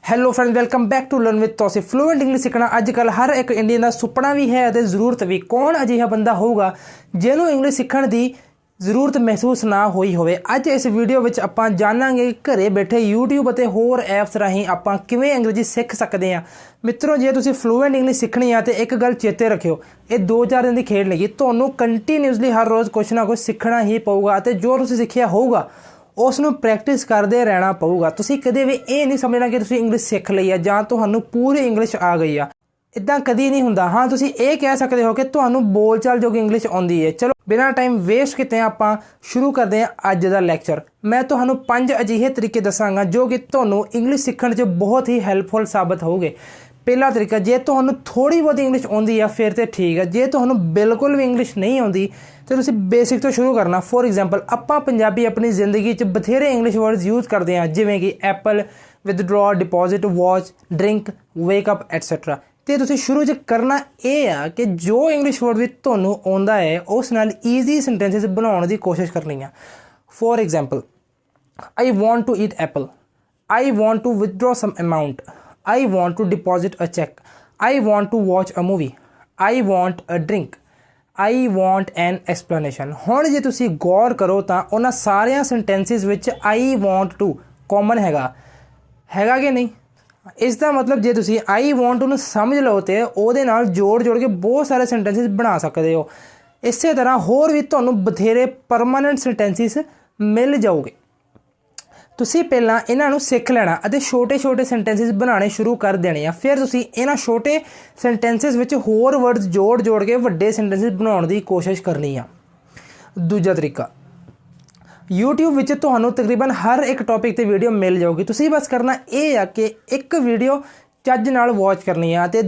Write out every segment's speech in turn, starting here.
Hello friends, welcome back to learn with Tauseef. Fluent English सीखना अजकल हर एक इंडियन का सुपना भी है और जरूरत भी। कौन अजिहा बंदा होगा जिन्होंने इंग्लिश सीखने की जरूरत महसूस ना हुई होवे। अज इस वीडियो में आपां जानांगे घरे बैठे यूट्यूब और होर ऐप्स राही आपां किवें अंग्रेजी सीख सकते हैं। मित्रों, जे तुसीं फ्लूएंट इंग्लिश सीखनी है तो एक गल चेते रखियो, ये 2-4 दिन की खेड नहीं, तुहानूं कंटीन्यूसली हर रोज़ कुछ ना कुछ सीखना ही पऊगा। तो जो तुसीं सीखिया होगा उसनूं प्रैक्टिस करते रहना पऊगा। तुसीं कदे भी ये नहीं समझना कि तुसीं इंग्लिश सीख लई है जां तुहानूं पूरी इंग्लिश आ गई आ। इदां कदी नहीं हुंदा। हाँ, तुसीं ये कह सकते हो कि तुहानूं बोल चाल जोगी इंग्लिश आउंदी है। चलो बिना टाइम वेस्ट किते आपां शुरू करते हैं अज दा लैक्चर। मैं तुहानूं 5 अजिहे तरीके दसांगा जो कि तुहानूं इंग्लिश सीखण 'च बहुत ही हैल्पफुल साबित होगे। पहला तरीका, जे तुहानूं थोड़ी बहुत इंग्लिश आउंदी है फिर तो ठीक है। जे तुहानूं बिल्कुल भी इंग्लिश नहीं आउंदी तो तुसीं बेसिक तो शुरू करना। फॉर एग्जाम्पल, आपां पंजाबी अपनी जिंदगी च बथेरे इंग्लिश वर्ड्स यूज़ करते हैं, जिवें कि apple, withdraw, deposit, watch, drink, wake up etcetera. तो तुसीं शुरू च करना यह है कि जो इंग्लिश वर्ड भी तुहानूं आउंदा है उस नाल ईजी सेंटेंसिस बनाउण दी कोशिश करनी है। For example, I want to eat apple, I want to withdraw some amount, I want to deposit a check, I want to watch a movie, I want a drink, I want an explanation। हुण जे तुसीं गौर करो तो उन्हां सारियां sentences which I want to common हैगा कि नहीं। इसका मतलब जे तुसीं I want to नूं समझ लो तो उहदे नाल जोड़ जोड़ के बहुत सारे सेंटेंसिस बना सकते हो। इस तरह होर भी तुहानूं बथेरे परमानेंट सेंटेंसिस मिल जाओगे। तुसीं पहलां इन्हां नूं सीख लेना अते छोटे छोटे सेंटेंसिस बनाने शुरू कर देने आ। फिर तुसीं इन्हां छोटे सेंटेंसिस विच होर वर्ड्स जोड़ जोड़ के वड्डे सेंटेंसिस बनाउण दी कोशिश करनी आ। दूजा तरीका, यूट्यूब विच तुहानूं तकरीबन हर एक टॉपिक ते वीडियो मिल जाऊगी। तुसीं बस करना यह आ कि एक वीडियो ਚੱਜ ਨਾਲ वॉच करनी है ਅਤੇ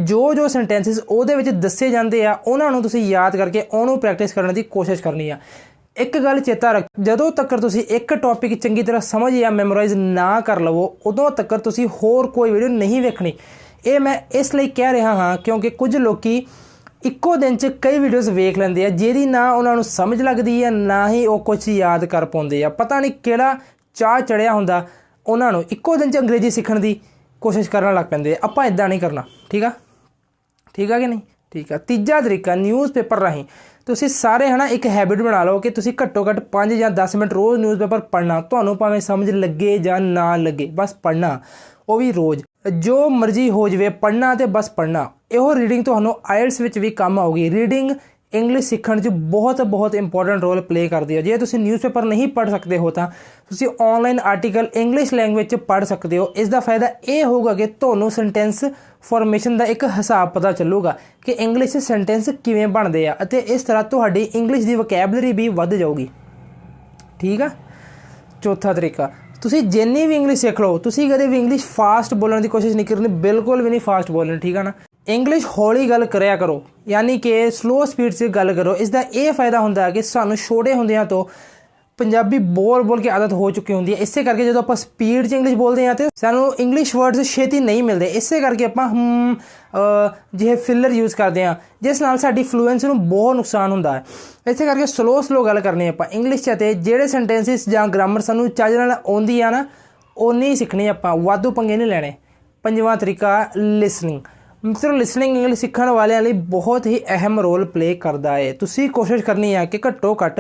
जो सेंटेंसिस ਉਹਦੇ ਵਿੱਚ ਦੱਸੇ ਜਾਂਦੇ ਆ ਉਹਨਾਂ ਨੂੰ ਤੁਸੀਂ याद करके ਉਹਨੂੰ प्रैक्टिस करने की कोशिश करनी है। एक गल चेता रख, जदों तक तुसीं एक टॉपिक चंगी तरह समझ या मैमोराइज ना कर लवो उदों तक तुसीं होर कोई वीडियो नहीं वेखनी। ये मैं इसलिए कह रहा हाँ क्योंकि कुछ लोग इक्को दिन च कई वीडियोज़ वेख लेंदे आ जिहदी ना उन्होंने समझ लगती है ना ही वो कुछ याद कर पाउंदे आ। पता नहीं किहड़ा चाह चढ़िया हुंदा उन्होंने इक्को दिन च अंग्रेजी सीखण की कोशिश करन लग पैंदे। आपां इदां नहीं करना, ठीक है कि नहीं। ठीक है। तीजा तरीका, न्यूज़पेपर राहीं तुसीं सारे है ना एक हैबिट बना लो कि तुसीं घट्टो घट्ट 5 या 10 मिनट रोज़ न्यूज़पेपर पढ़ना। तुहानूं भावें समझ लगे या ना लगे, बस पढ़ना, वो भी रोज़ जो मर्जी हो जाए पढ़ना तो बस पढ़ना। इहो रीडिंग तुहानूं आइल्स विच भी काम आऊगी। रीडिंग इंग्लिश सीखण च बहुत इंपॉर्टेंट रोल प्ले करती है। जे तुसीं न्यूज़पेपर नहीं पढ़ सकते हो तो तुसीं ऑनलाइन आर्टिकल इंग्लिश लैंग्वेज पढ़ सकते हो। इसका फायदा यह होगा कि तुहानूं सेंटेंस फॉर्मेशन का एक हिसाब पता चलूगा कि इंग्लिश सेंटेंस किवें बनते हैं और इस तरह तुहाडी इंग्लिश की वोकैबलरी भी वध जाऊगी। ठीक है। चौथा तरीका, तुसीं जिन्नी भी इंग्लिश सीख लो तुसीं कदे भी इंग्लिश फास्ट बोलने की कोशिश नहीं करनी, बिल्कुल भी नहीं फास्ट बोलनी। ठीक है ना। इंग्लिश हौली गल करया करो, यानी कि स्लो स्पीड से गल करो। इसका यह फायदा होंदा है कि सानूं छोटे होंदियां तो पंजाबी बोल के आदत हो चुकी होंदी है। इसे करके जो आप स्पीड च इंग्लिश बोलते हैं तो सानूं इंग्लिश वर्ड्स छेती नहीं मिलते। इसे करके आप जिहे फिलर यूज़ करते हैं जिस नाल साडी फ्लूएंसी नूं बहुत नुकसान होंदा है। इसे करके स्लो गल करनी आपां इंग्लिश च ते जिहड़े सेंटेंसिस जां ग्रामर सानूं चज नाल आउंदी आ ना उन्नी सीखनी आपां, वाधू पंगे नहीं लैणे। पंजवां तरीका, लिसनिंग। मित्रों, लिसनिंग इंग्लिश सीखण वालियां लई बहुत ही अहम रोल प्ले करता है। तुसीं कोशिश करनी है कि घट्टो घट्ट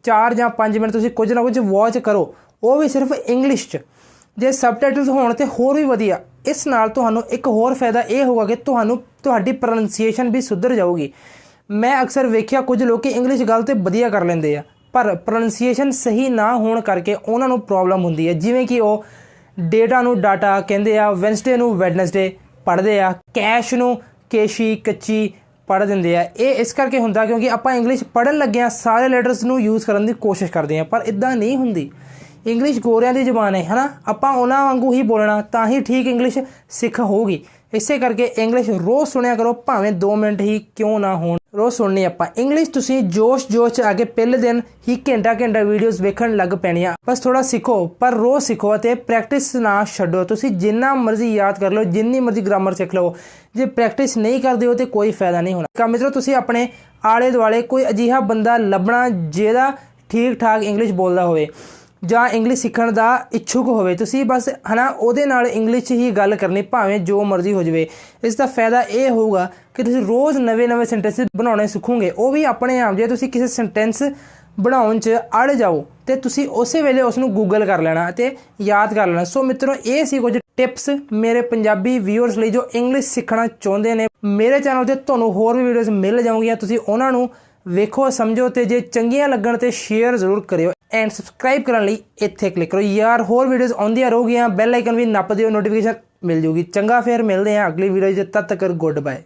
4 या 5 मिनट तुसीं कुछ ना कुछ वॉच करो, वो भी सिर्फ इंग्लिश च। जे सबटाइटल्स होण ते होर भी वधिया। इस नाल तुहानूं एक होर फायदा ये होगा कि तुहाडी प्रोनंसीएशन भी सुधर जाऊगी। मैं अक्सर वेखिया कुछ लोग कि इंग्लिश गल ते वधिया कर लैंदे आ पर प्रोनंसीएशन सही ना होण करके उन्हां नूं प्रॉब्लम हुंदी है। जिवें कि वो डेटा नूं डाटा कहंदे आ, वैनसडे नूं वैडनसडे पढ़ते आ, कैश नूं केशी कच्ची पढ़ देंगे आ। ये इस करके हुंदा क्योंकि आपां इंग्लिश पढ़न लगे सारे लैटर्स नूं यूज़ करन की कोशिश करते हैं पर इदां नहीं हुंदी। इंग्लिश गोरियां दी ज़बान है ना, आपां उन्हां वांगू ही बोलना तां ही ठीक इंग्लिश सिख होगी। इसे करके इंग्लिश रोज़ सुनिया करो, भावें 2 मिनट ही क्यों ना होण, रोज़ सुननी आपां इंग्लिश। तुसीं जोश च आके पहले दिन ही घंटा वीडियोज़ वेखण लग पैणियां। बस थोड़ा सीखो पर रोज़ सीखो ते प्रैक्टिस ना छड्डो। तुसीं जिन्ना मर्जी याद कर लो, जिन्नी मर्जी ग्रामर सीख लो, जे प्रैक्टिस नहीं करदे हो तो कोई फायदा नहीं होना। मित्रों, तुसीं अपने आले दुआले कोई अजिहा बंदा लभना जिहदा ठीक ठाक इंग्लिश बोलदा होवे ਜਾਂ ਇੰਗਲਿਸ਼ ਸਿੱਖਣ ਦਾ ਇੱਛੁਕ ਹੋਵੇ, ਤੁਸੀਂ ਬਸ ਹੈ ਨਾ ਉਹਦੇ ਨਾਲ ਇੰਗਲਿਸ਼ 'ਚ ਹੀ ਗੱਲ ਕਰਨੀ, ਭਾਵੇਂ ਜੋ ਮਰਜ਼ੀ ਹੋ ਜਾਵੇ। ਇਸ ਦਾ ਫਾਇਦਾ ਇਹ ਹੋਊਗਾ ਕਿ ਤੁਸੀਂ ਰੋਜ਼ ਨਵੇਂ ਸੈਂਟੈਂਸ ਬਣਾਉਣੇ ਸਿੱਖੋਗੇ। ਉਹ ਵੀ ਆਪਣੇ ਆਪ, ਜੇ ਤੁਸੀਂ ਕਿਸੇ ਸੈਂਟੈਂਸ ਬਣਾਉਣ 'ਚ ਅੜ ਜਾਓ ਤੇ ਤੁਸੀਂ ਉਸੇ ਵੇਲੇ ਉਸ ਨੂੰ ਗੂਗਲ ਕਰ ਲੈਣਾ ਅਤੇ ਯਾਦ ਕਰ ਲੈਣਾ। ਸੋ ਮਿੱਤਰੋ, ਇਹ ਸੀ ਕੁਝ ਟਿਪਸ ਮੇਰੇ ਪੰਜਾਬੀ ਵਿਊਅਰਸ ਲਈ ਜੋ ਇੰਗਲਿਸ਼ ਸਿੱਖਣਾ ਚਾਹੁੰਦੇ ਨੇ। ਮੇਰੇ ਚੈਨਲ 'ਤੇ ਤੁਹਾਨੂੰ ਹੋਰ ਵੀ ਵੀਡੀਓਜ਼ ਮਿਲ ਜਾਣਗੀਆਂ, ਤੁਸੀਂ ਉਹਨਾਂ ਨੂੰ ਵੇਖੋ, ਸਮਝੋ ਤੇ ਜੇ ਚੰਗੀਆਂ ਲੱਗਣ ਤੇ ਸ਼ੇਅਰ ਜ਼ਰੂਰ ਕਰਿਓ ਐਂਡ ਸਬਸਕ੍ਰਾਈਬ ਕਰਨ ਲਈ ਇੱਥੇ ਕਲਿੱਕ ਕਰੋ ਯਾਰ। ਹੋਰ ਵੀਡੀਓਜ਼ ਆਉਂਦੀਆਂ ਰਹੂਗੀਆਂ, ਬੈਲ ਆਈਕਨ ਵੀ ਨੱਪ ਦਿਓ, ਨੋਟੀਫਿਕੇਸ਼ਨ ਮਿਲ ਜੂਗੀ। ਚੰਗਾ, ਫਿਰ ਮਿਲਦੇ ਹਾਂ ਅਗਲੀ ਵੀਡੀਓ 'ਚ, ਤਦ ਤੱਕ ਗੁੱਡ ਬਾਏ।